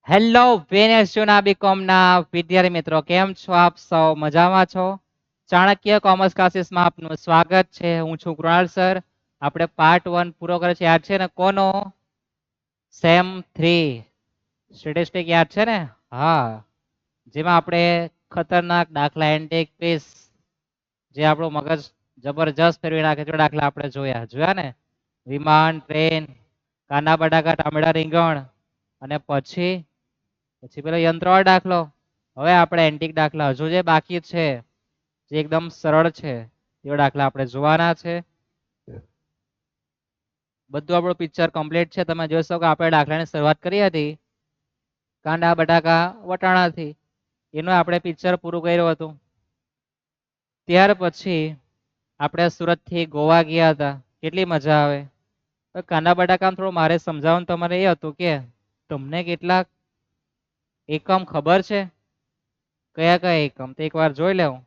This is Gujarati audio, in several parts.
હેલો વેનેસ્યુના બીકોમના વિદ્યાર્થી મિત્રો, કેમ છો આપ સૌ? મજામાં છો? ચાણક્ય કોમર્સ ક્લાસીસમાં આપનું સ્વાગત છે. હું છું કૃણાલ સર. આપણે પાર્ટ 1 પૂરો કરે છે. યાદ છે ને કોનો? સેમ 3 સ્ટેટિસ્ટિક યાદ છે ને? હા, જેમાં આપણે ખતરનાક દાખલા એન્ટિક પીસ જે આપણું મગજ જબરજસ્ત ફેરવી નાખે છે દાખલા આપણે જોયા ને? વિમાન, ટ્રેન, કાના બટાકા, ટામેટા, રીંગણ અને પછી પેલો યંત્રવાળો દાખલો. હવે આપણે એન્ટિક દાખલા હજુ જે બાકી છે, જે એકદમ સરળ છે, એવા દાખલા આપણે જોવાના છે. બધું આપણું પિક્ચર કમ્પ્લીટ છે. તમે જોઈ શકો આપણે દાખલાની શરૂઆત કરી હતી કાંદા બટાકા વટાણાથી. એનું આપણે પિક્ચર પૂરું કર્યું હતું. ત્યાર પછી આપણે સુરત થી ગોવા ગયા હતા. કેટલી મજા આવે. કાંદા બટાકા થોડું મારે સમજાવવાનું તમારે એ હતું કે તમને કેટલાક એકમ ખબર છે? કયા કયા એકમ તો એકવાર જોઈ લેવું.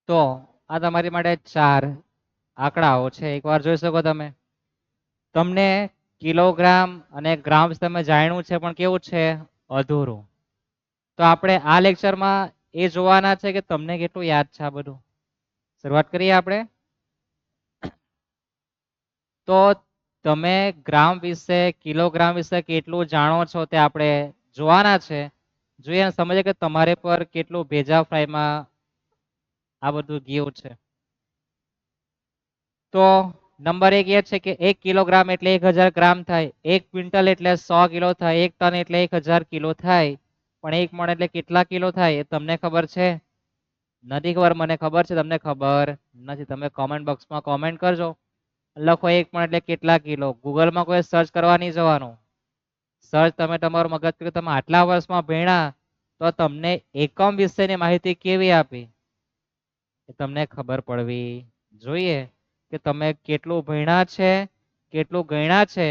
તો આ તમારી માટે 4 આંકડાઓ છે. એકવાર જોઈ શકો તમે. તમને કિલોગ્રામ અને ગ્રામ તમે જાણ્યું છે, પણ કેવું છે? અધૂરું. તો આપણે આ લેક્ચરમાં એ જોવાના છે કે તમને કેટલું યાદ છે આ બધું. શરૂઆત કરીએ આપણે. તો તમે ગ્રામ વિશે, કિલોગ્રામ વિશે કેટલું જાણો છો તે આપણે જોવાના છે. જોઈએ અને સમજીએ કે તમારે પર કેટલું ભેજા ફ્રાયમાં આ બધું ગયું છે. તો નંબર 1 એ છે કે 1 કિલોગ્રામ એટલે 1000 ગ્રામ થાય. 1 ક્વિન્ટલ એટલે 100 કિલો થાય. 1 ટન એટલે 1000 કિલો થાય. પણ 1 મણ એટલે કેટલા કિલો થાય એ તમને ખબર છે? નથી ખબર. મને ખબર છે, તમને ખબર નથી. તમે કોમેન્ટ બોક્સમાં કોમેન્ટ કરજો. લખો 1 મણ એટલે કેટલા કિલો. ગૂગલમાં કોઈ સર્ચ કરવા નહીં જવાનું. સર્ચ તમે તમારું મગજ કે તમે આટલા વર્ષમાં ભણ્યા તો તમને એકમ વિશેની માહિતી કેવી આપી એ તમને ખબર પડવી જોઈએ કે તમે કેટલું ભણ્યા છે, કેટલું ગણ્યા છે,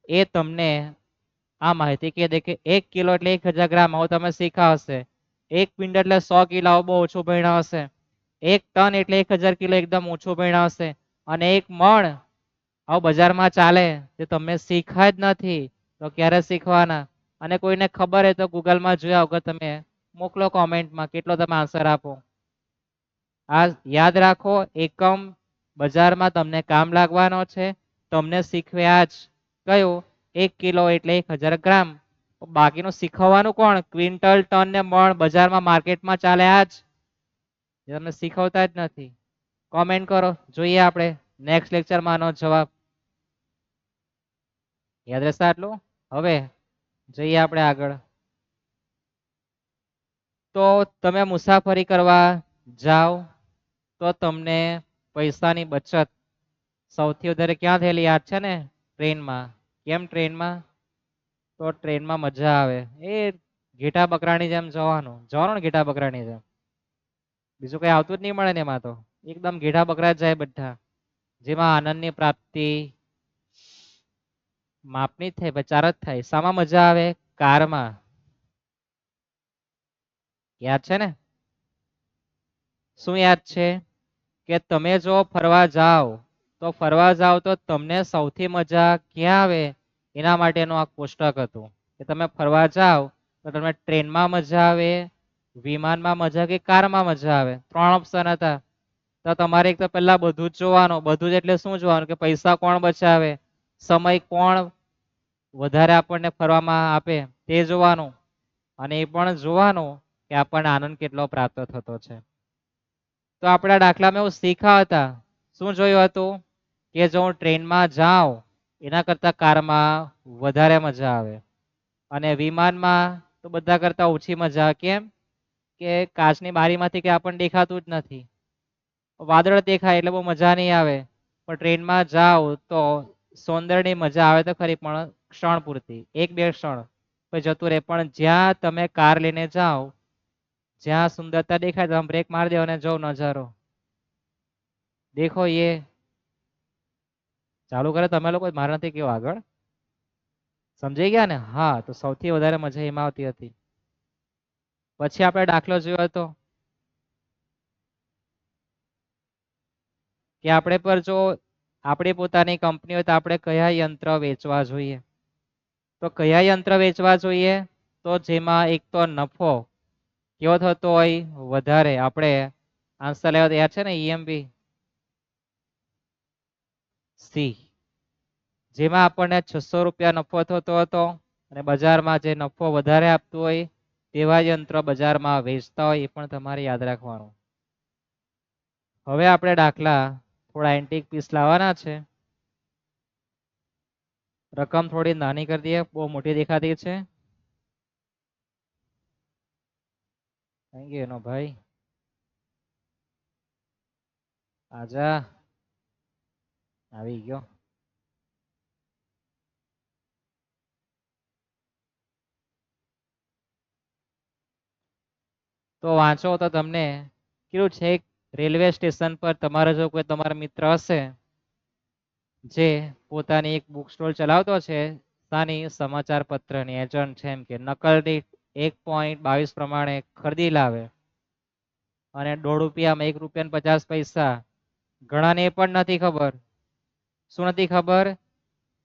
એ તમને આ માહિતી કહી દે કે 1 કિલો એટલે 1000 ગ્રામ. આવું તમે શીખ્યા હશે. 1 ક્વિન્ટલ એટલે 100 કિલો. બહુ ઓછું ભણ્યા હશે. 1 ટન એટલે 1000 કિલો. એકદમ ઓછું ભણ્યા હશે. અને 1 મણ આવું બજારમાં ચાલે તે તમે શીખ્યા જ નથી તો ક્યારે શીખવાના? અને કોઈને ખબર હોય તો ગૂગલમાં જોયા વગર તમે મોકલો કોમેન્ટમાં કેટલો તમે આન્સર આપો. આ યાદ રાખો, એકમ બજારમાં તમને કામ લાગવાનો છે. તમને શીખવ્યા જ કયું 1 કિલો એટલે 1000 ગ્રામ. બાકીનું શીખવવાનું કોણ? ક્વિન્ટલ, ટન ને મણ બજારમાં માર્કેટમાં ચાલે આ જ. તમને શીખવતા જ નથી. કોમેન્ટ કરો, જોઈએ આપણે નેક્સ્ટ લેક્ચરમાં આનો જવાબ. યાદ રહેશે આટલું? હવે જઈએ આપણે આગળ. તો તમે મુસાફરી કરવા જાઓ તો તમને પૈસાની બચત સૌથી વધારે ક્યાં થયેલી યાદ છે ને? ટ્રેનમાં. કેમ ટ્રેનમાં? તો ટ્રેનમાં મજા આવે. એ ઘેટા બકરાની જેમ જવાનું ને ઘેટા બકરાની જેમ. બીજું કઈ આવતું જ નહીં મળે ને એમાં તો. એકદમ ઘેટા બકરા જ જાય બધા. જેમાં આનંદની પ્રાપ્તિ માપની થાય, બચાર જ થાય. શામાં મજા આવે? કારમાં. યાદ છે ને? શું યાદ છે? કે તમે જો ફરવા જાઓ તો તમને સૌથી મજા ક્યાં આવે એના માટેનું આ કોષ્ટક હતું. કે તમે ફરવા જાઓ તો તમને ટ્રેનમાં મજા આવે, વિમાનમાં મજા કે કારમાં મજા આવે? 3 ઓપ્શન હતા. તો તમારે એક તો પહેલા બધું જ જોવાનું. બધું જ એટલે શું જોવાનું કે પૈસા કોણ બચાવે, સમય કોણ વધારે આપણને ફરવામાં આપે તે જોવાનું, અને એ પણ જોવાનું કે આપણને આનંદ કેટલો પ્રાપ્ત થતો છે. તો આપણા દાખલામાં એવું શીખ્યા હતા. શું જોયું હતું કે જો હું ટ્રેનમાં જાઉં એના કરતાં કારમાં વધારે મજા આવે, અને વિમાનમાં તો બધા કરતાં ઓછી મજા આવે. કેમ? કે કાચની બારીમાંથી કે આપણને દેખાતું જ નથી. વાદળ દેખાય એટલે બહુ મજા નહીં આવે. પણ ટ્રેનમાં જાઓ તો સૌંદર્યની મજા આવે તો ખરી, પણ ક્ષણ પૂરતી, 1-2 ક્ષણ પછી જતું રહે. પણ જ્યાં તમે કાર લઈને જાઓ, જ્યાં સુંદરતા દેખાય તો આમ બ્રેક મારી દો અને જો નજારો દેખો. એ ચાલુ કરે તમે લોકો, મારે નથી કેવું આગળ. સમજાઈ ગયા ને? હા, તો સૌથી વધારે મજા એમાં આવતી હતી. પછી આપણે દાખલો જોયો હતો કે આપણે પર જો આપણી પોતાની કંપની હોય તો આપણે કયા યંત્ર વેચવા જોઈએ. તો કયા યંત્ર વેચવા જોઈએ? તો જેમાં એક તો નફો કેવો થતો હોય વધારે. આપણે આન્સર લેવા તૈયાર છે ને? ઈએમબી સી, જેમાં આપણને 600 રૂપિયા નફો થતો હતો, અને બજારમાં જે નફો વધારે આપતું હોય તેવા યંત્ર બજારમાં વેચતા હોય, એ પણ તમારે યાદ રાખવાનું. હવે આપણે દાખલા થોડા એન્ટિક પીસ લાવવાના છે. રકમ થોડી નાની કરી દઈએ, બહુ મોટી દેખાતી છે. થેન્ક યુ એનો ભાઈ, આજા આવી ગયો. તો વાંચો તો તમને કેવું છે. રેલવે સ્ટેશન પર તમારા જો કોઈ તમારા મિત્ર હશે જે પોતાની એક બુક સ્ટોલ ચલાવતો છે, સાની સમાચાર પત્રની એજન્ટ છે, એમ કે નકલ દીઠ 1.22 પ્રમાણે ખરીદી લાવે અને ₹1.50 ₹1.50. ઘણાને એ પણ નથી ખબર. શું નથી ખબર?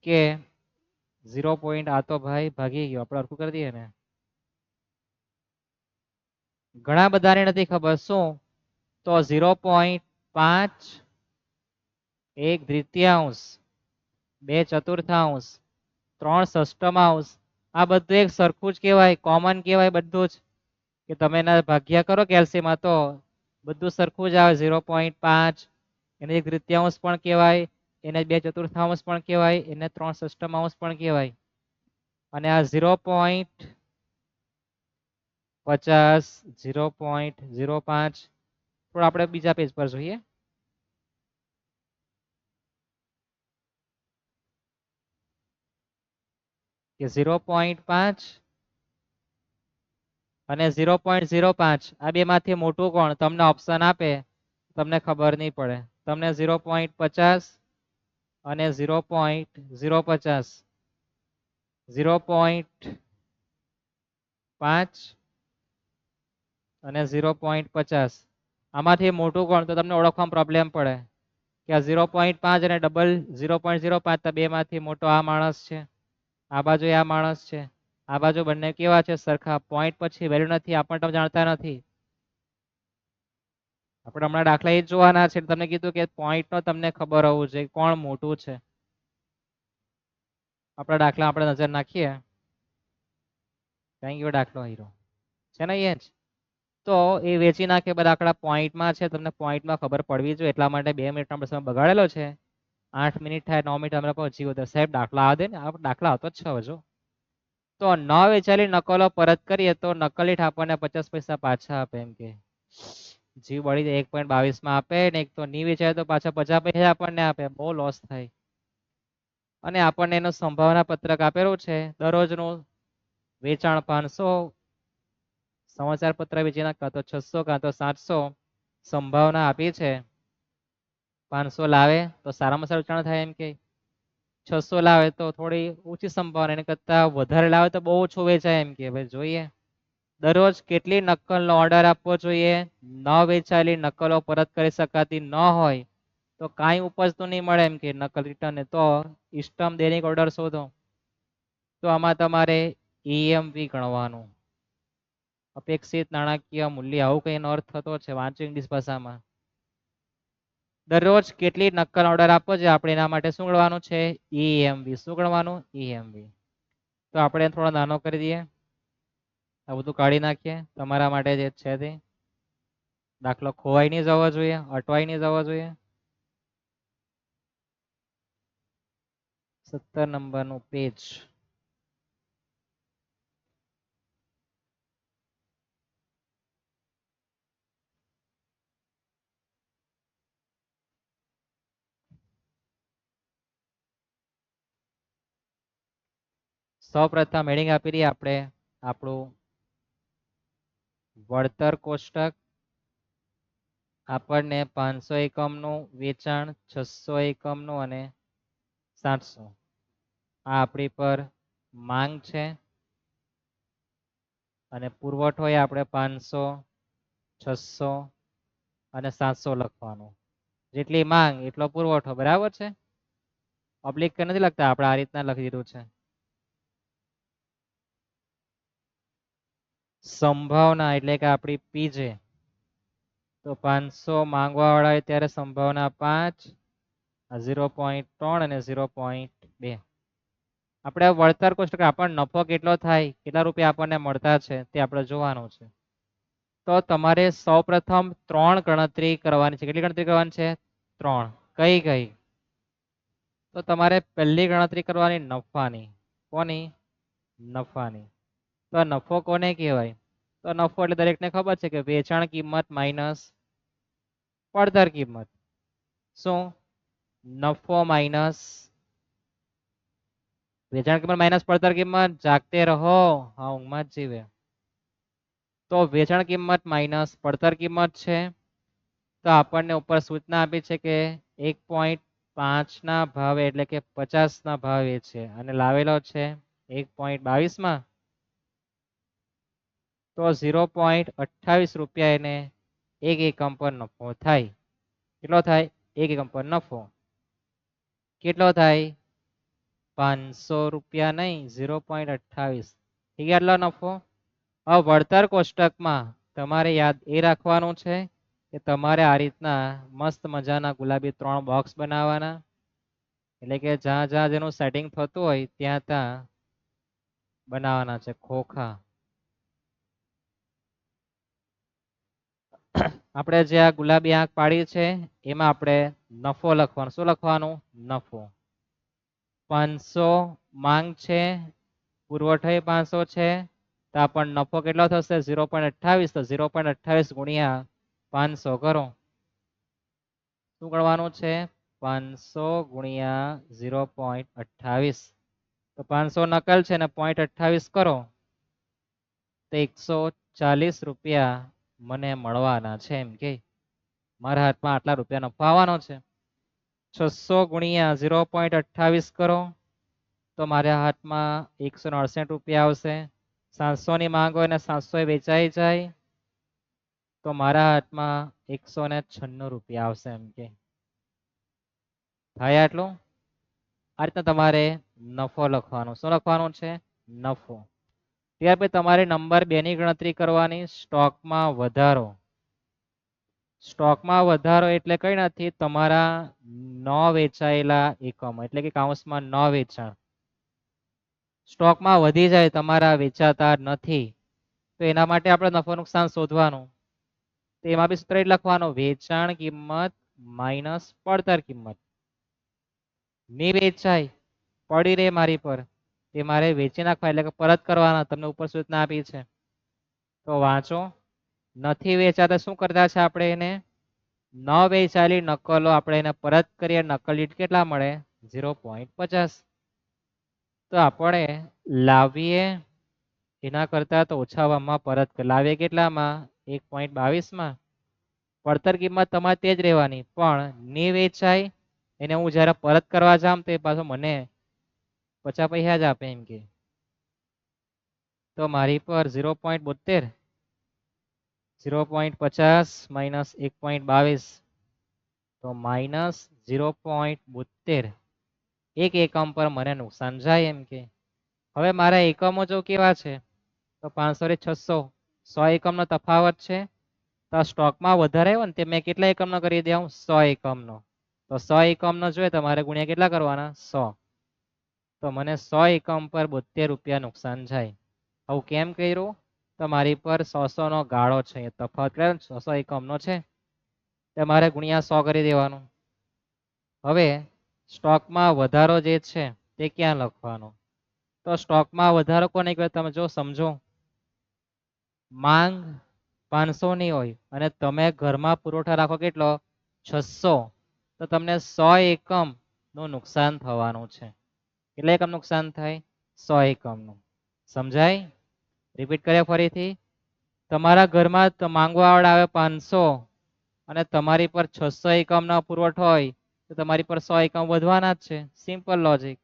કે 0 પોઈન્ટ, આ તો ભાઈ ભાગી ગયો, આપણે હરખું કરી દઈએ ને. ઘણા બધાને નથી ખબર. શું? તો 0.5, 1/3, 2/4, 3/6, આ બધું એક સરખું જ કહેવાય, કોમન કહેવાય બધું જ. કે તમે એના ભાગ્યા કરો કેલ્સીમાં તો બધું સરખું જ આવે. 0.5 એને 1/3 પણ કહેવાય, એને 2/4 પણ કહેવાય, એને 3/6 પણ કહેવાય. અને આ 0.50, 0.05, થોડું આપણે બીજા પેજ પર જોઈએ. કે 0.5 અને 0.05, આ બે માંથી મોટું કોણ? તમને ઓપ્શન આપે, તમને ખબર નહીં પડે. તમને 0.50 અને 0.050, 0.5 અને 0.50, આમાંથી મોટું કોણ? તો તમને ઓળખવામાં પ્રોબ્લેમ પડે કે આ 0.5 અને ડબલ 0.05, તો બે માંથી મોટો આ માણસ છે, આ બાજુ આ માણસ છે, આ બાજુ બંને કેવા છે? સરખા. પોઈન્ટ પછી વેલ્યુ નથી, આપણને તમે જાણતા નથી. આપણે હમણાં દાખલા એ જ જોવાના છે. તમને કીધું કે પોઈન્ટ નો તમને ખબર હોવું જોઈએ કોણ મોટું છે. આપણા દાખલા આપણે નજર નાખીએ. Thank you. દાખલો હીરો છે ને એ જ. તો એ વેચી નાખે બધા આંકડા પોઈન્ટમાં છે. તમને પોઈન્ટમાં ખબર પડવી જોઈએ, એટલા માટે 2 મિનિટનો સમય બગાડેલો છે. 8 મિનિટ થાય, 9 મિનિટ અમે પહોંચી વધે. સાહેબ દાખલા આ દે ને, આ દાખલા હતો જ છે હવે જો. તો ન વેચાયેલી નકલો પરત કરીએ તો નકલી આપણને 50 પૈસા પાછા આપે. એમ કે જીવ બળી જાય. 1.22 માં આપે ને, એક તો નહીં વેચાય તો પાછા 50 પૈસા આપણને આપે. બહુ લોસ થાય. અને આપણને એનું સંભાવના પત્રક આપેલું છે. દરરોજનું વેચાણ 500, સમાચાર પત્ર વેચી નાખ કાં તો 600 કાં તો 700, સંભાવના આપી છે. 500 લાવે તો સારામાં સારું વેચાણ થાય. એમ કે 600 લાવે તો થોડી ઓછી સંભાવના, એના કરતા વધારે લાવે તો બહુ ઓછું વેચાય. એમ કે ભાઈ જોઈએ દરરોજ કેટલી નકલનો ઓર્ડર આપવો જોઈએ. ન વેચાયેલી નકલો પરત કરી શકાતી ન હોય તો કાંઈ ઉપજતું નહીં મળે. એમ કે નકલ રિટર્ન તો ઇસ્ટમ દૈનિક ઓર્ડર શોધો. તો આમાં તમારે ઈએમવી ગણવાનું. અપેક્ષિત નાણાકીય મૂલ્ય આવું કઈ અર્થ થતો છે, વાંચો ઇંગ્લિશ ભાષામાં. દરરોજ કેટલી નકલ ઓર્ડર આપવો છે આપણે એના માટે શું ગણવાનું છે? EMV. શું ગણવાનું? EMV. તો આપણે થોડો નાનો કરી દઈએ, આ બધું કાઢી નાખીએ તમારા માટે જે છે તે. દાખલો ખોવાઈ નહીં જવો જોઈએ, અટવાઈ નહીં જવો જોઈએ. 17 નંબરનું પેજ. સૌપ્રથમ હેડિંગ આપી દઈએ આપણે આપણું વળતર કોષ્ટક. આપણને 500 એકમનું વેચાણ, 600 એકમનું અને 700. આ આપણી પર માંગ છે અને પુરવઠો એ આપણે 500, 600 અને 700 લખવાનું. જેટલી માંગ એટલો પુરવઠો, બરાબર છે. ઓબ્લિક નથી લખતા, આપણે આ રીતના લખી દીધું છે. સંભાવના એટલે કે આપણી પીજે, તો 500 માંગવા વાળા હોય ત્યારે સંભાવના 5, 0.3 અને 0.2. આપણે વળતર કોષ્ટક આપણને નફો કેટલો થાય, કેટલા રૂપિયા આપણને મળતા છે તે આપણે જોવાનું છે. તો તમારે સૌપ્રથમ 3 ગણતરી કરવાની છે. કેટલી ગણતરી કરવાની છે? 3. કઈ કઈ? તો તમારે પહેલી ગણતરી કરવાની નફાની. કોની? નફાની. તો નફો કોને કહેવાય? તો નફો એટલે દરેકને ખબર છે કે વેચાણ કિંમત માઇનસ પડતર કિંમત. શું? નફો માઇનસ વેચાણ કિંમત માઇનસ પડતર કિંમત. જાગતે રહો, હા ઊંઘમાં જ જીવે. તો વેચાણ કિંમત માઇનસ પડતર કિંમત છે. તો આપણને ઉપર સૂચના આપી છે કે 1.5 ના ભાવે એટલે કે 50 ના ભાવે છે અને લાવેલો છે 1.22 માં. તો 0.28 રૂપિયા એને એક એકમ પર નફો થાય. કેટલો થાય? એક એકમ પર નફો કેટલો થાય? 500 રૂપિયા નહીં, 0.28. ઠીક, એટલો નફો. હવે વળતર કોષ્ટકમાં તમારે યાદ એ રાખવાનું છે કે તમારે આ રીતના મસ્ત મજાના ગુલાબી 3 બોક્સ બનાવવાના. એટલે કે જ્યાં જ્યાં જેનું સેટિંગ થતું હોય ત્યાં ત્યાં બનાવવાના છે ખોખા. આપણે જે આ ગુલાબી આંખ પાડી છે એમાં આપણે નફો લખવાનો. શું લખવાનું? નફો. 500 માંગ છે, પુરવઠો 500 છે, તો આપણને નફો કેટલો થશે? 0.28. તો 0.28 ગુણ્યા 500 કરો. શું કરવાનું છે? 500 ગુણ્યા 0.28. તો 500 નકલ છે ને 0.28 કરો તો 140 રૂપિયા મને મળવાના છે. એમ કે મારા હાથમાં આટલા રૂપિયા નફો આવવાનો છે. 600 ગુણ્યા 0.28 કરો તો મારા હાથમાં 168 રૂપિયા આવશે. 700 ની માંગ હોય ને 700 વેચાઈ જાય તો મારા હાથમાં 196 રૂપિયા આવશે. એમ કે થાય આટલું. આ રીતના તમારે નફો લખવાનો. શું લખવાનું છે? નફો. ત્યાર પછી તમારે નંબર 2 ની ગણતરી કરવાની. સ્ટોકમાં વધારો. સ્ટોકમાં વધારો એટલે કઈ નથી, તમારા ન વેચાયેલા એકમ એટલે કે કૌંસમાં ન વેચાણ સ્ટોકમાં વધી જાય, તમારા વેચાતા નથી, તો એના માટે આપણે નફો નુકસાન શોધવાનું. તો એમાં બી સૂત્ર લખવાનું, વેચાણ કિંમત માઇનસ પડતર કિંમત. ની વેચાય, પડી રે મારી પર, તે મારે વેચી નાખવા એટલે કે પરત કરવાના. તમને ઉપર સૂચના આપી છે તો વાંચો. નથી વેચાતા શું કરતા છે આપણે? એને ન વેચાયેલી નકલો આપણે એને પરત કરીએ. નકલ દીઠ કેટલા મળે? 0.50. તો આપણે લાવીએ એના કરતા તો ઓછા ભાવમાં પરત લાવીએ. કેટલામાં? 1.22 માં. પડતર કિંમત તમારે તે જ રહેવાની, પણ ની વેચાય એને હું જ્યારે પરત કરવા જામ તો એ પાછો મને 50 પૈસા જ આપે. એમ કે તો મારી પર 0.72, 0.50 માઇનસ 1.22 તો માઇનસ 0.72 એક એકમ પર મને નુકસાન જાય. એમ કે હવે મારા એકમો જો કેવા છે તો 500 ને 600, 100 એકમનો તફાવત છે. તો સ્ટોકમાં વધારે આવ્યો ને તે મેં કેટલા એકમનો કરી દઉં 100 એકમનો. તો 100 એકમનો જોઈએ તમારે ગુણ્યા કેટલા કરવાના 100. તો મને 100 એકમ પર 72 રૂપિયા નુકસાન જાય. આવું કેમ કર્યું? તો મારી પર 100 નો ગાળો છે, તફાવત કર્યો 100 એકમનો છે, તે મારે ગુણ્યા 100 કરી દેવાનું. હવે સ્ટોકમાં વધારો જે છે તે ક્યાં લખવાનો? તો સ્ટોકમાં વધારો કોને કહેવાય તમે જો સમજો. માંગ 500 ની હોય અને તમે ઘરમાં પુરવઠા રાખો કેટલો 600, તો તમને 100 એકમ નું નુકસાન થવાનું છે. કેટલા એકમ નુકસાન થાય 100 એકમનું. સમજાય? રિપીટ કર્યા ફરીથી. તમારા ઘરમાં માંગવા વાળા આવે 500 અને તમારી પર 600 એકમનો પુરવઠો હોય તો તમારી પર 100 એકમ વધવાના જ છે. Simple logic.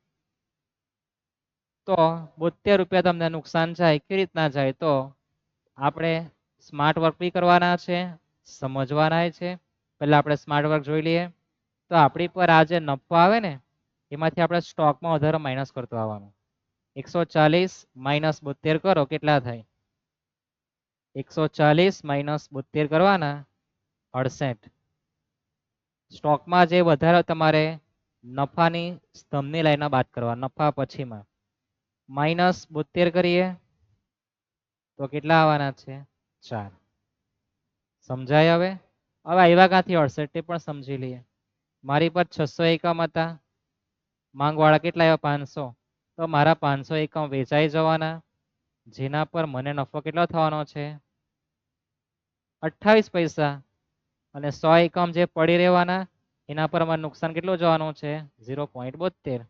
તો 72 રૂપિયા તમને નુકસાન જાય. કેવી રીતના જાય? તો આપણે સ્માર્ટ વર્ક બી કરવાના છે, સમજવાના છે. પહેલા આપણે સ્માર્ટ વર્ક જોઈ લઈએ. તો આપણી પર આ જે નફો આવે ને એમાંથી આપણે સ્ટોકમાં વધારો માઇનસ કરતો આવવાનું. 140 માઇનસ 72 કરો કેટલા થાય? 140 માઇનસ 72 કરવાના 68. સ્ટોકમાં જે વધારે તમારે નફાની સ્તંભની લાઈનમાં બાદ કરવા, નફા પછીમાં માઇનસ 72 કરીએ તો કેટલા આવવાના છે 4. સમજાય? હવે આવ્યા ક્યાંથી 68 તે પણ સમજી લઈએ. મારી પર 600 એકમ હતા, માંગવાળા કેટલા આવ્યા 500, તો મારા 500 એકમ વેચાઈ જવાના, જેના પર મને નફો કેટલો થવાનો છે 28 પૈસા. અને 100 એકમ જે પડી રહેવાના એના પર અમારે નુકસાન કેટલું જવાનું છે 0.72.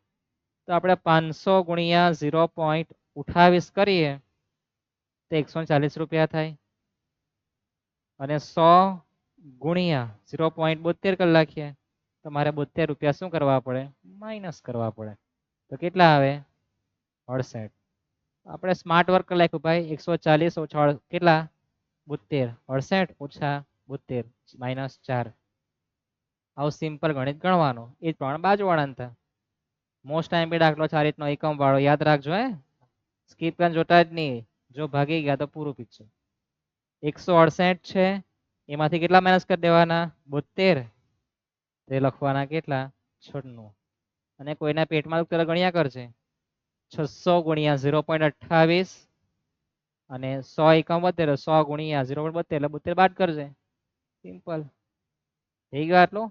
તો આપણે 500 ગુણ્યા 0.28 કરીએ તો 140 રૂપિયા થાય. અને 100 ગુણ્યા 0.72 કરી નાખીએ તો મારે 72 રૂપિયા શું કરવા પડે? માઇનસ કરવા પડે. તો કેટલા આવે 68. આપણે સ્માર્ટ વર્ક કરી નાખ્યું ભાઈ. 140 ઓછા કેટલા 72, 68 ઓછા 72 માઇનસ 4. આવું સિમ્પલ ગણિત ગણવાનું. એ 3 બાજુ વળાંક. મોસ્ટ ટાઈમ બી દાખલો છે આ રીતનો એકમ વાળો, યાદ રાખજો. સ્કીપ કરીને જોતા જ નહીં. જો ભાગી ગયા તો પૂરું પિક્ચર. 168 છે, એમાંથી કેટલા માઇનસ કરી દેવાના 72, તે લખવાના કેટલા 96. અને કોઈના પેટમાં ગણ્યા કરજે 600 ગુણ્યા 0.28 અને 100 એકમ 72, 100 ગુણ્યા 0.72 એટલે 72 બાદ કરજે. સિમ્પલ થઈ ગયો આટલું.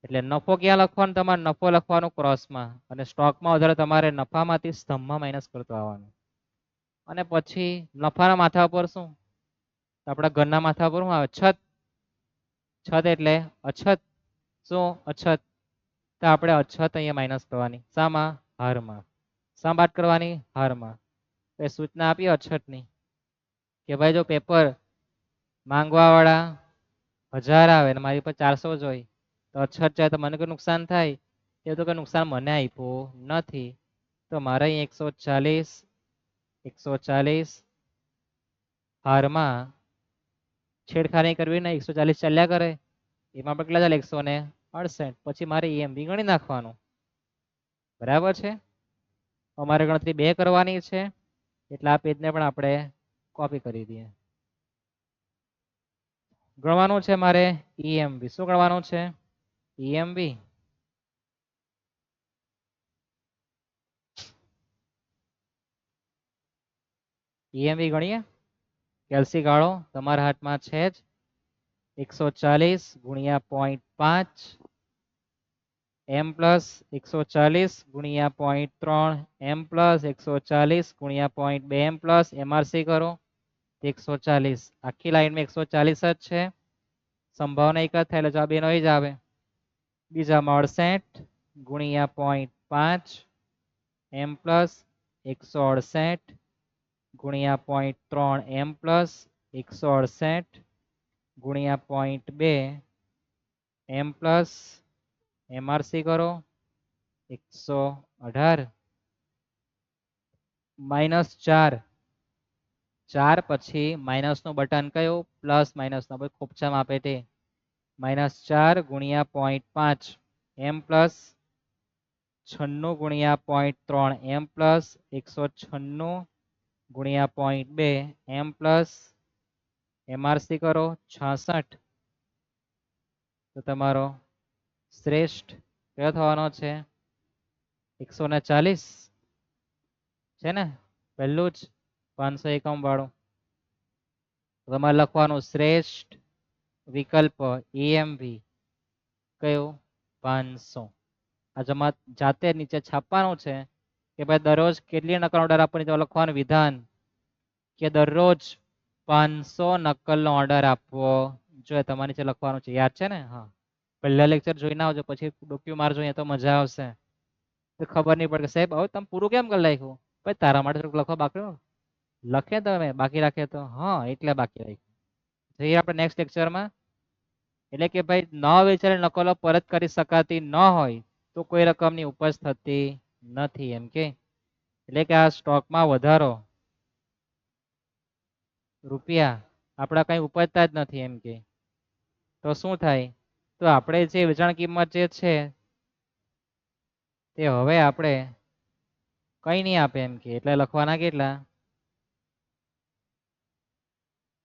એટલે નફો ક્યાં લખવાનો? તમારે નફો લખવાનો ક્રોસમાં, અને સ્ટોકમાં વધારે તમારે નફામાંથી સ્તંભમાં માઇનસ કરતો આવવાનું. અને પછી નફાના માથા પર શું? આપણા ઘરના માથા પર શું આવે? છત. છત એટલે અછત. શું અછત? તો આપણે અછત અહીંયા માઇનસ કરવાની. શામાં? હારમાં. શા બાદ કરવાની? હારમાં. એ સૂચના આપી અછતની કે ભાઈ જો પેપર માંગવા વાળા 1000 આવે ને મારી પર 400 જ હોય તો અછત જાય તો મને કોઈ નુકસાન થાય? એ તો કોઈ નુકસાન મને આપ્યું નથી. તો મારે અહીં 140 હારમાં છેડખાની કરવી ને 140 ચાલ્યા કરે, એમાં પણ કેટલા ચાલે 168. પછી મારે EMB ગણી નાખવાનું. બરાબર છે? અમારે ગણતરી 2 કરવાની છે એટલે આ પેજને પણ આપણે કોપી કરી દઈએ. ગણવાનું છે મારે EMB. શું ગણવાનું છે? EMB. EMB ગણીએ. કેલ્સી ગાળો તમારા હાથમાં છે જ. 140 ગુણ્યા 0.5 m પ્લસ 140 ગુણ્યા 0.3 m પ્લસ 140 ગુણ્યા 0.2 m પ્લસ MRC કરો 140. આખી લાઈનમાં 140 જ છે. સંભાવના એક જ થાય એટલે જવાબ એનો જ આવે. બીજામાં 68 ગુણ્યા 0.5 m પ્લસ 168 ગુણ્યા 0.3 m પ્લસ 168 ગુણ્યા 0.2 m પ્લસ MRC કરો 118 માઇનસ 4. 4 પછી માઇનસનું બટન કયું? પ્લસ માઇનસનું ખૂબચામાં આપે તે. -4 ગુણ્યા 0.5 m પ્લસ 96 ગુણ્યા 0.3 m પ્લસ 196 ગુણ્યા 0.2 m પ્લસ MRC કરો 66, તો તમારો શ્રેષ્ઠ કયો થવાનો છે 140 છે ને, પહેલું જ 500 વાળું. તમારે લખવાનું શ્રેષ્ઠ વિકલ્પ EMV કયો 500. આ જમા જાતે નીચે છાપવાનું છે કે ભાઈ દરરોજ કેટલી નકલ ઓર્ડર આપવાની, તો લખવાનું વિધાન કે દરરોજ 500 નકલનો ઓર્ડર આપવો જોઈએ. તમારે નીચે લખવાનું છે, યાદ છે ને? હા, પહેલા લેક્ચર જોઈને આવજો, પછી ડોક્યુ મારજો, અહીંયા તો મજા આવશે. તો ખબર નહીં પડે સાહેબ હવે તમે પૂરું કેમ કરી નાખ્યું, ભાઈ તારા માટે થોડુંક લખવા બાકી લખે તમે બાકી રાખે તો, હા એટલે બાકી રાખ્યું. જઈએ આપણે નેક્સ્ટ લેક્ચરમાં. એટલે કે ભાઈ ન વેચાયેલ નકલો પરત કરી શકાતી ન હોય તો કોઈ રકમની ઉપજ થતી નથી એમ કે. એટલે કે આ સ્ટોકમાં વધારો રૂપિયા આપણા કઈ ઉપજતા જ નથી એમ કે, તો શું થાય, તો આપણે જે વેચાણ કિંમત જે છે તે હવે આપણે કઈ નહીં આપે એમ કે, એટલે લખવાના કેટલા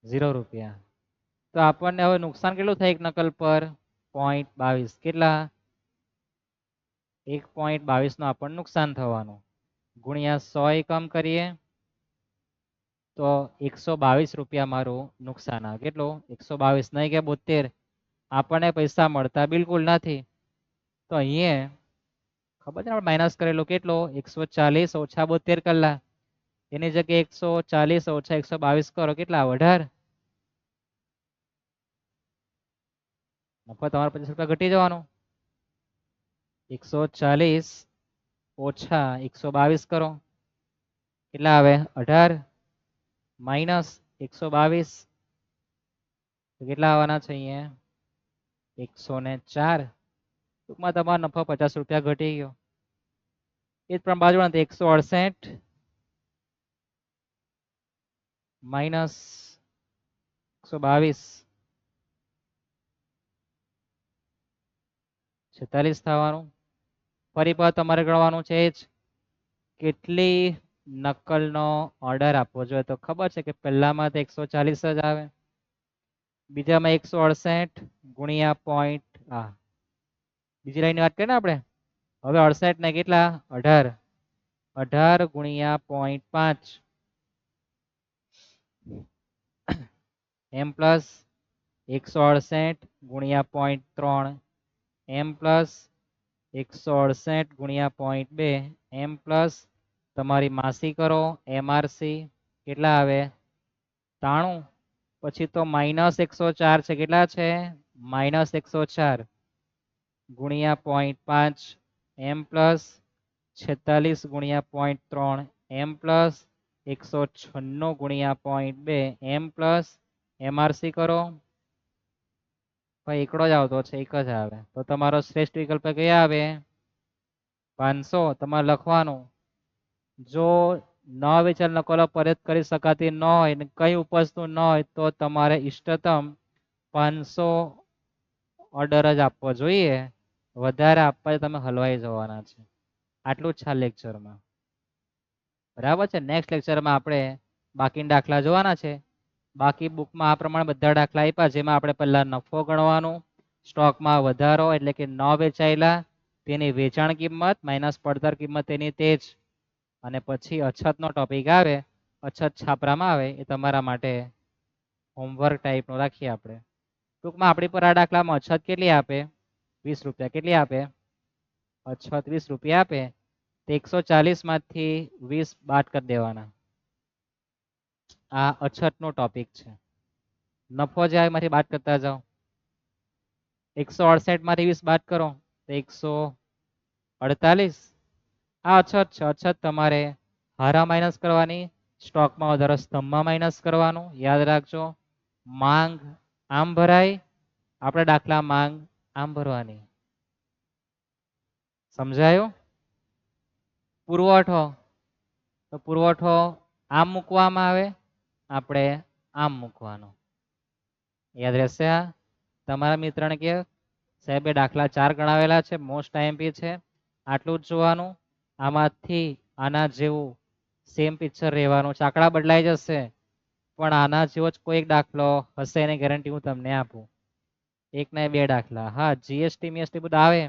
0 રૂપિયા. તો આપણને હવે નુકસાન કેટલું થાય એક નકલ પર 0.22, કેટલા 1.22 નું આપણને નુકસાન થવાનું, ગુણ્યા 100 એકમ કરીએ તો 122 રૂપિયા મારું નુકસાન આવે. કેટલું 122 નહીં કે 72. આપણને પૈસા મળતા બિલકુલ નથી. તો અહીંયા ખબર છે આપણે માઇનસ કરેલું કેટલો 140 ઓછા 72 કલાક, એની જગ્યાએ 140 ઓછા 122 કરો, કેટલા 18. નફો તમારે 50 રૂપિયા ઘટી જવાનું. 140 ઓછા 122 કરો, કેટલા આવે 18, માઇનસ 122, કેટલા આવવાના છે અહીંયા 104. ટૂંકમાં તમારો નફો 50 રૂપિયા ઘટી ગયો. એ જ પ્રમાણે બાજુ 168 માઇનસ 122 46 થવાનું. ફરી પાછું તમારે ગણવાનું છે જ કેટલી નકલનો ઓર્ડર આપવો જોઈએ. તો ખબર છે કે પહેલામાં તો 140 જ આવે, બીજામાં 168 ગુણ્યા પોઈન્ટ, બીજી લાઈનની વાત કરીએ ને આપણે. હવે 68 ને કેટલા 18, 18 ગુણ્યા 0.5 એમ પ્લસ 168 ગુણ્યા 0.3 એમ પ્લસ 168 ગુણ્યા 0.2 એમ પ્લસ તમારી માસી કરો MRC કેટલા આવે 93. પછી તો માઇનસ 104 છે, કેટલા છે માઇનસ 104 ગુણ્યા 0.5 એમ પ્લસ 46 ગુણ્યા 0.3 એમ પ્લસ 196 ગુણ્યા 0.2 એમ પ્લસ MRC કરો, ભાઈ એકડો જ આવતો છે, એક જ આવે. તો તમારો શ્રેષ્ઠ વિકલ્પ કયા આવે 500. તમારે લખવાનું જો ન વેચાયેલ નકલો પરત કરી શકાતી ન હોય ને કઈ ઉપજતું ન હોય તો તમારે ઇષ્ટતમ 500 ઓર્ડર જ આપવો જોઈએ, વધારે આપવા તમે હલવાઈ જવાના છે. આટલું જ છે લેક્ચરમાં, બરાબર છે. નેક્સ્ટ લેક્ચરમાં આપણે બાકીના દાખલા જોવાના છે. બાકી બુકમાં આ પ્રમાણે બધા દાખલા આપ્યા, જેમાં આપણે પહેલા નફો ગણવાનું, સ્ટોકમાં વધારો એટલે કે ન વેચાયેલા તેની વેચાણ કિંમત માઇનસ પડતર કિંમત તેની તે જ, અને પછી અછતનો ટોપિક આવે, અછત છાપરામાં આવે, એ તમારા માટે હોમવર્ક ટાઈપનો રાખીએ આપણે. ટૂંકમાં આપણી પર આ દાખલામાં અછત કેટલી આપે 20 રૂપિયા, કેટલી આપે અછત 20 રૂપિયા આપે, તો 140 માંથી 20 બાદ કરી દેવાના. આ અછતનો ટોપિક છે. નફો જે આવે એમાંથી બાદ કરતા જાઓ. 168 માંથી 20 બાદ કરો તો 148. આ અછત છે. અછત તમારે હારા માઇનસ કરવાની, સ્ટોકમાં વધારો સ્તંભમાં માઇનસ કરવાનું. યાદ રાખજો, માંગ આમ ભરાય, આપણે દાખલા માંગ આમ ભરવાની. સમજાયું? પુરવઠો, તો પુરવઠો આમ મૂકવામાં આવે, આપણે આમ મૂકવાનો. યાદ રહેશે? આ તમારા મિત્રને કે સાહેબે દાખલા 4 ગણાવેલા છે, મોસ્ટ આઈએમપી છે, આટલું જ જોવાનું. આમાંથી આના જેવું સેમ પિક્ચર રહેવાનું છે, આંકડા બદલાઈ જશે પણ આના જેવો જ કોઈ એક દાખલો હશે એની ગેરંટી હું તમને આપું. એક ને બે દાખલા. હા, જીએસટી મીએસટી બધું આવે.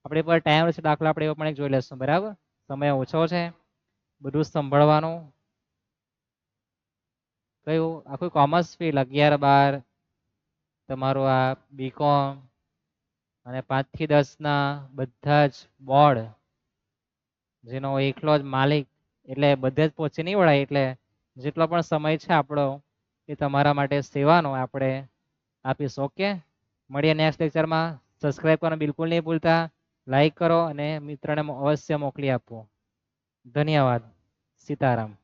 આપણે પર ટાઈમ રહેશે દાખલા આપણે એવો પણ એક જોઈ લેશું. બરાબર, સમય ઓછો છે, બધું સંભાળવાનું. કયું આખું કોમર્સ ફિલ્ડ 11 12 તમારું આ બીકોમ અને 5 થી 10 ના બધા જ બોર્ડ, જેનો એકલો જ માલિક, એટલે બધે જ પહોંચી નહીં વળાય. એટલે જેટલો પણ સમય છે આપણો એ તમારા માટે સેવાનો આપણે આપીશું. ઓકે, મળીએ નેક્સ્ટ લેક્ચરમાં. સબસ્ક્રાઈબ કરવાનું બિલકુલ નહીં ભૂલતા. લાઈક કરો અને મિત્રને અવશ્ય મોકલી આપો. ધન્યવાદ. સીતારામ.